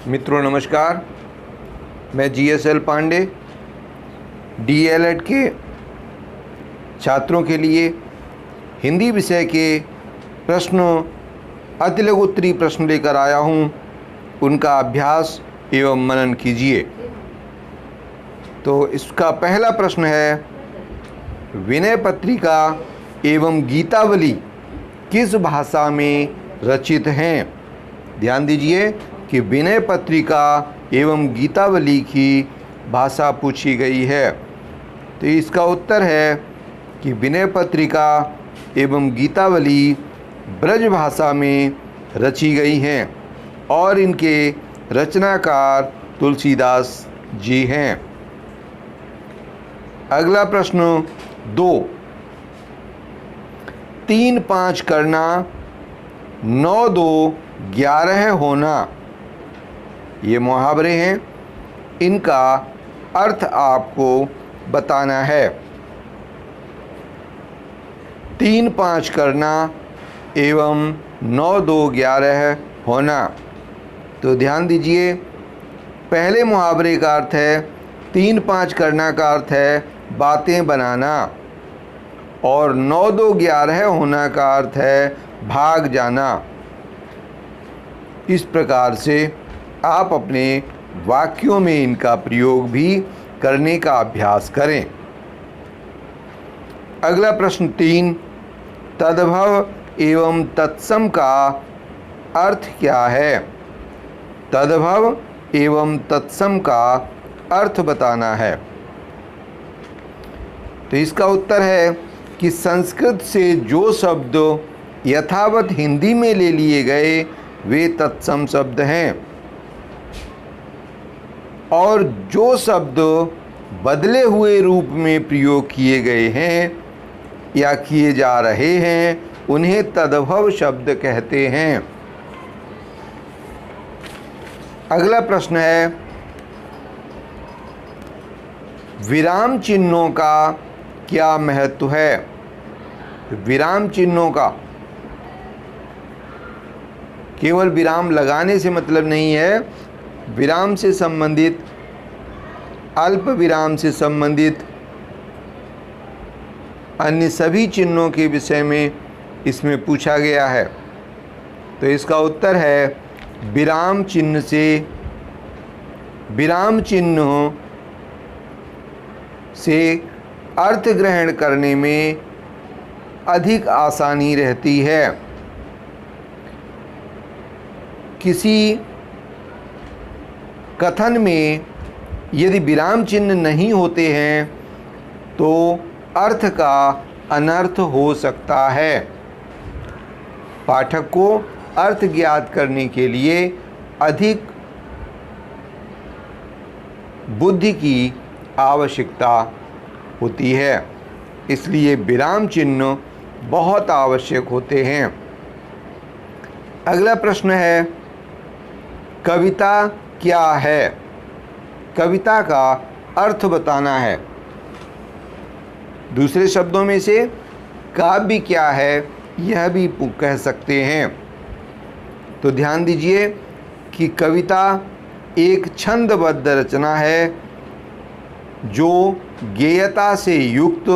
मित्रों नमस्कार, मैं GSL पांडे DLED के छात्रों के लिए हिंदी विषय के प्रश्नों अति लघु उत्तरीय प्रश्न लेकर आया हूं। उनका अभ्यास एवं मनन कीजिए। तो इसका पहला प्रश्न है, विनय पत्रिका एवं गीतावली किस भाषा में रचित हैं? ध्यान दीजिए कि विनय पत्रिका एवं गीतावली की भाषा पूछी गई है। तो इसका उत्तर है कि विनय पत्रिका एवं गीतावली ब्रज भाषा में रची गई हैं और इनके रचनाकार तुलसीदास जी हैं। अगला प्रश्न 2, 3 5 करना, 9 2 11 होना, ये मुहावरे हैं। इनका अर्थ आपको बताना है। 3 5 करना एवं 9 2 11 होना। तो ध्यान दीजिए, पहले मुहावरे का अर्थ है 3 5 करना का अर्थ है बातें बनाना, और 9 2 11 होना का अर्थ है भाग जाना। इस प्रकार से आप अपने वाक्यों में इनका प्रयोग भी करने का अभ्यास करें। अगला प्रश्न 3, तद्भव एवं तत्सम का अर्थ क्या है? तद्भव एवं तत्सम का अर्थ बताना है। तो इसका उत्तर है कि संस्कृत से जो शब्द यथावत हिंदी में ले लिए गए वे तत्सम शब्द हैं, और जो शब्द बदले हुए रूप में प्रयोग किए गए हैं या किए जा रहे हैं उन्हें तद्भव शब्द कहते हैं। अगला प्रश्न है, विराम चिन्हों का क्या महत्व है? विराम चिन्हों का केवल विराम लगाने से मतलब नहीं है, विराम से संबंधित, अल्प विराम से संबंधित अन्य सभी चिन्हों के विषय में इसमें पूछा गया है। तो इसका उत्तर है विराम चिन्ह से अर्थ ग्रहण करने में अधिक आसानी रहती है। किसी कथन में यदि विराम चिन्ह नहीं होते हैं तो अर्थ का अनर्थ हो सकता है। पाठक को अर्थ ज्ञात करने के लिए अधिक बुद्धि की आवश्यकता होती है, इसलिए विराम चिन्ह बहुत आवश्यक होते हैं। अगला प्रश्न है, कविता क्या है? कविता का अर्थ बताना है। दूसरे शब्दों में से काव्य क्या है यह भी कह सकते हैं। तो ध्यान दीजिए कि कविता एक छंदबद्ध रचना है जो गेयता से युक्त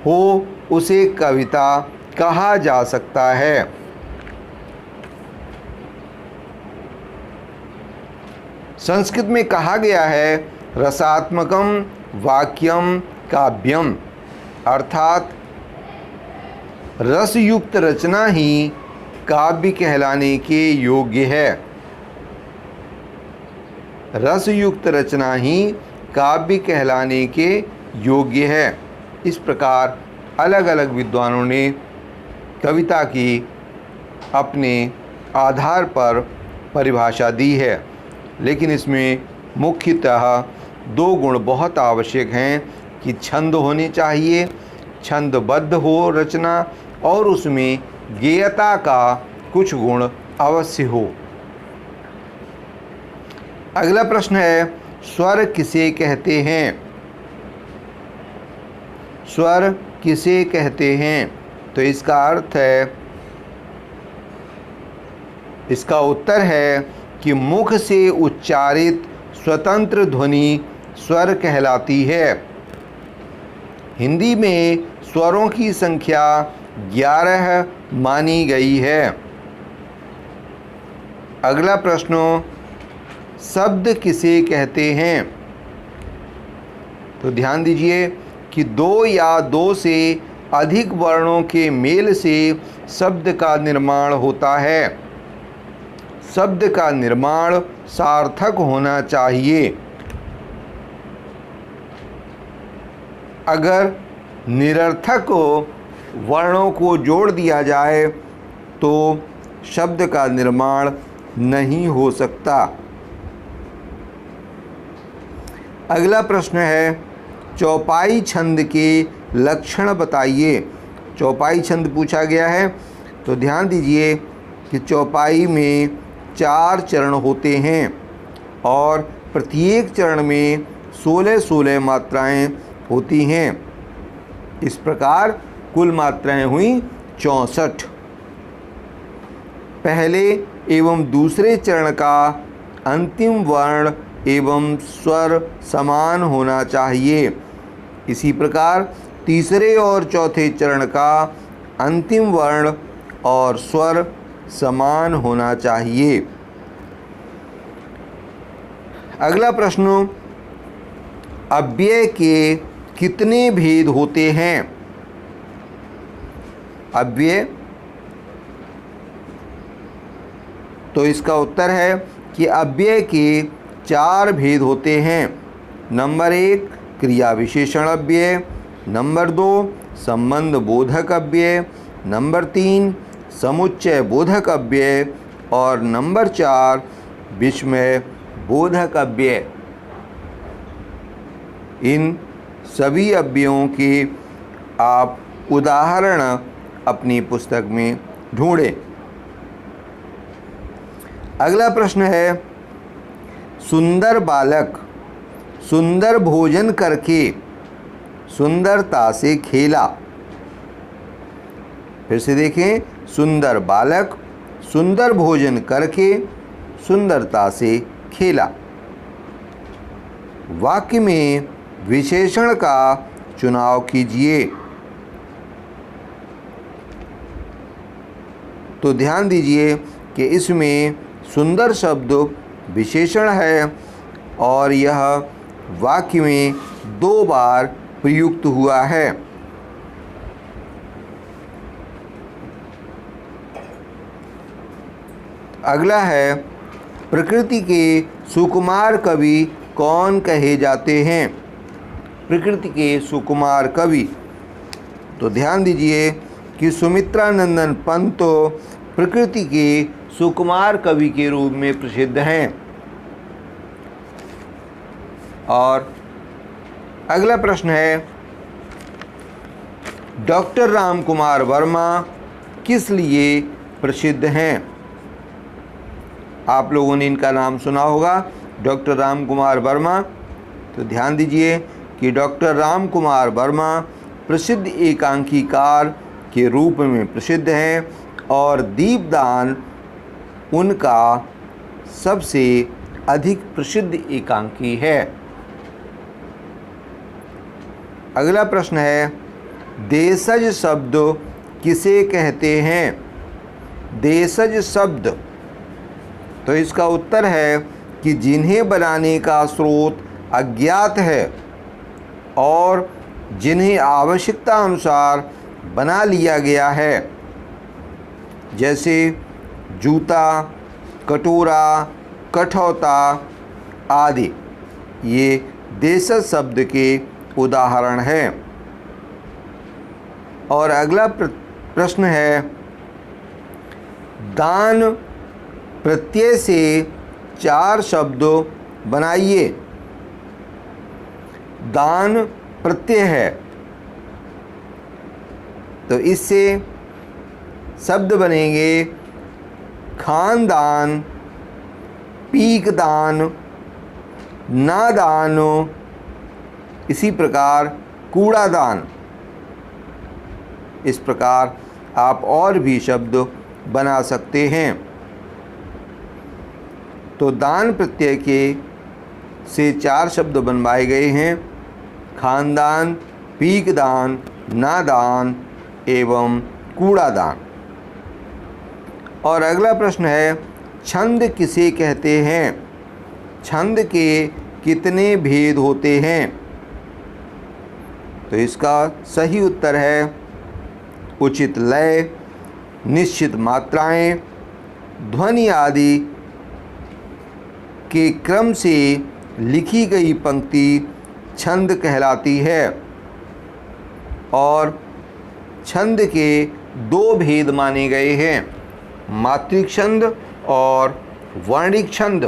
हो, उसे कविता कहा जा सकता है। संस्कृत में कहा गया है रसात्मकम वाक्यम काव्यम, अर्थात रसयुक्त रचना ही काव्य कहलाने के योग्य है। रसयुक्त रचना ही काव्य कहलाने के योग्य है। इस प्रकार अलग अलग विद्वानों ने कविता की अपने आधार पर परिभाषा दी है, लेकिन इसमें मुख्यतः 2 गुण बहुत आवश्यक हैं कि छंद होने चाहिए, छंदबद्ध हो रचना, और उसमें गेयता का कुछ गुण अवश्य हो। अगला प्रश्न है, स्वर किसे कहते हैं? स्वर किसे कहते हैं? तो इसका अर्थ है इसका उत्तर है कि मुख से उच्चारित स्वतंत्र ध्वनि स्वर कहलाती है। हिंदी में स्वरों की संख्या 11 मानी गई है। अगला प्रश्न, शब्द किसे कहते हैं? तो ध्यान दीजिए कि दो या दो से अधिक वर्णों के मेल से शब्द का निर्माण होता है। शब्द का निर्माण सार्थक होना चाहिए। अगर निरर्थक वर्णों को जोड़ दिया जाए तो शब्द का निर्माण नहीं हो सकता। अगला प्रश्न है, चौपाई छंद के लक्षण बताइए। चौपाई छंद पूछा गया है, तो ध्यान दीजिए कि चौपाई में 4 चरण होते हैं और प्रत्येक चरण में 16-16 मात्राएं होती हैं। इस प्रकार कुल मात्राएं हुई 64। पहले एवं दूसरे चरण का अंतिम वर्ण एवं स्वर समान होना चाहिए। इसी प्रकार तीसरे और चौथे चरण का अंतिम वर्ण और स्वर समान होना चाहिए। अगला प्रश्न, अव्यय के कितने भेद होते हैं? अव्यय, तो इसका उत्तर है कि अव्यय के 4 भेद होते हैं। नंबर 1 क्रिया विशेषण अव्यय, नंबर 2 संबंध बोधक अव्यय, नंबर 3 समुच्चय बोधक अव्यय और नंबर 4 विस्मय बोधक अव्यय। इन सभी अव्ययों के आप उदाहरण अपनी पुस्तक में ढूंढें। अगला प्रश्न है, सुंदर बालक सुंदर भोजन करके सुंदरता से खेला। फिर से देखें, सुंदर बालक सुंदर भोजन करके सुंदरता से खेला। वाक्य में विशेषण का चुनाव कीजिए। तो ध्यान दीजिए कि इसमें सुंदर शब्द विशेषण है और यह वाक्य में 2 बार प्रयुक्त हुआ है। अगला है, प्रकृति के सुकुमार कवि कौन कहे जाते हैं? प्रकृति के सुकुमार कवि, तो ध्यान दीजिए कि सुमित्रानंदन पंत तो प्रकृति के सुकुमार कवि के रूप में प्रसिद्ध हैं। और अगला प्रश्न है, डॉक्टर राम कुमार वर्मा किस लिए प्रसिद्ध हैं? आप लोगों ने इनका नाम सुना होगा, डॉक्टर राम कुमार वर्मा। तो ध्यान दीजिए कि डॉक्टर राम कुमार वर्मा प्रसिद्ध एकांकीकार के रूप में प्रसिद्ध हैं और दीपदान उनका सबसे अधिक प्रसिद्ध एकांकी है। अगला प्रश्न है, देशज शब्द किसे कहते हैं? देशज शब्द, तो इसका उत्तर है कि जिन्हें बनाने का स्रोत अज्ञात है और जिन्हें आवश्यकता अनुसार बना लिया गया है, जैसे जूता, कटोरा, कठौता आदि, ये देशज शब्द के उदाहरण हैं। और अगला प्रश्न है, दान प्रत्यय से 4 शब्द बनाइए। दान प्रत्यय है, तो इससे शब्द बनेंगे खानदान, पीकदान, नादान, इसी प्रकार कूड़ादान। इस प्रकार आप और भी शब्द बना सकते हैं। तो दान प्रत्यय के से 4 शब्द बनवाए गए हैं, खानदान, पीकदान, नादान एवं कूड़ादान। और अगला प्रश्न है, छंद किसे कहते हैं? छंद के कितने भेद होते हैं? तो इसका सही उत्तर है उचित लय, निश्चित मात्राएं, ध्वनि आदि के क्रम से लिखी गई पंक्ति छंद कहलाती है। और छंद के 2 भेद माने गए हैं, मात्रिक छंद और वर्णिक छंद।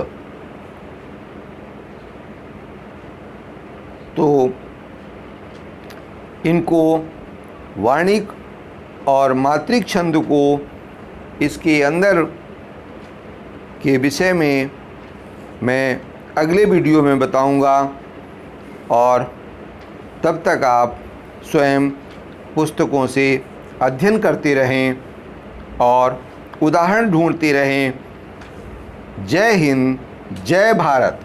तो इनको वर्णिक और मात्रिक छंद को इसके अंदर के विषय में मैं अगले वीडियो में बताऊंगा। और तब तक आप स्वयं पुस्तकों से अध्ययन करते रहें और उदाहरण ढूंढते रहें। जय हिंद, जय भारत।